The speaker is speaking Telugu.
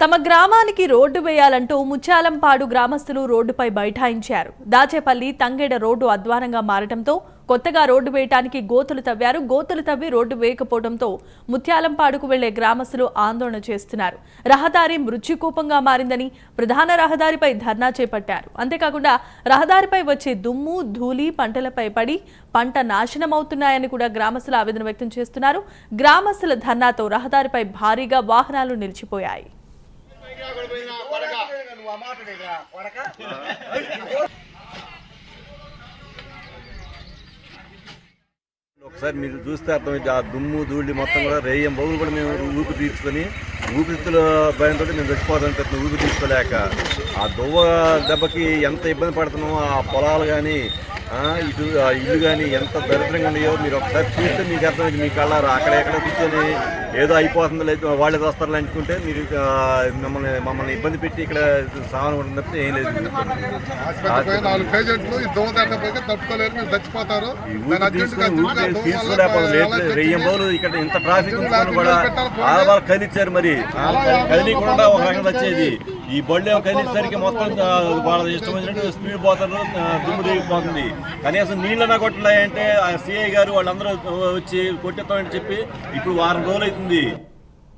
తమ గ్రామానికి రోడ్డు వేయాలంటూ ముత్యాలంపాడు గ్రామస్తులు రోడ్డుపై బైఠాయించారు. దాచేపల్లి తంగెడ రోడ్డు అధ్వానంగా మారటంతో కొత్తగా రోడ్డు వేయటానికి గోతులు తవ్వారు. గోతులు తవ్వి రోడ్డు వేయకపోవడంతో ముత్యాలంపాడుకు వెళ్లే గ్రామస్తులు ఆందోళన చేస్తున్నారు. రహదారి మృత్యుకూపంగా మారిందని ప్రధాన రహదారిపై ధర్నా చేపట్టారు. అంతేకాకుండా రహదారిపై వచ్చే దుమ్ము ధూళి పంటలపై పడి పంట నాశనమవుతున్నాయని కూడా గ్రామస్తులు ఆవేదన వ్యక్తం చేస్తున్నారు. గ్రామస్తుల ధర్నాతో రహదారిపై భారీగా వాహనాలు నిలిచిపోయాయి. ఒకసారి మీరు చూస్తే అర్థమైంది. ఆ దుమ్ము ధూళి మొత్తం కూడా రేయం బౌలు కూడా మేము ఊపిరి తీర్చుకొని ఊపిరితిత్తుల భయంతో మేము చచ్చిపోతాం. ఊపిరి తీసుకోలేక ఆ దువ్వ దెబ్బకి ఎంత ఇబ్బంది పడుతున్నామో, ఆ పొలాలు కానీ ఇటు ఇల్లు కానీ ఎంత దరిద్రంగా ఉన్నాయో మీరు ఒకసారి చూస్తే మీకు అర్థమైంది. మీ కళ్ళారు అక్కడ ఎక్కడ కూర్చొని ఏదో అయిపోతుందో లేదు వాళ్ళే వస్తారు అనుకుంటే మీరు మమ్మల్ని ఇబ్బంది పెట్టి ఇక్కడ సామాన్ ఉంటుంది తప్పితే ఏం లేదు. తీసుకోలేకపోతే రెయ్యం బౌలు ఇక్కడ ఇంత ట్రాఫిక్ ఉంచుకొని కూడా ఆడవాళ్ళు కదిలిచ్చారు. మరి కదిలికుండా ఒక రకంగా వచ్చేది ఈ బళ్ళు ఏమో కదిలిసరికి మొత్తం వాళ్ళ ఇష్టం వచ్చినట్టు స్పీడ్ పోతారు, దుమ్ము దిగిపోతుంది. కనీసం నీళ్ళన్నా కొట్టలేయంటే ఆ సిఐ గారు వాళ్ళందరూ వచ్చి కొట్టేస్తామని చెప్పి ఇప్పుడు వారం రోజులు అవుతుంది.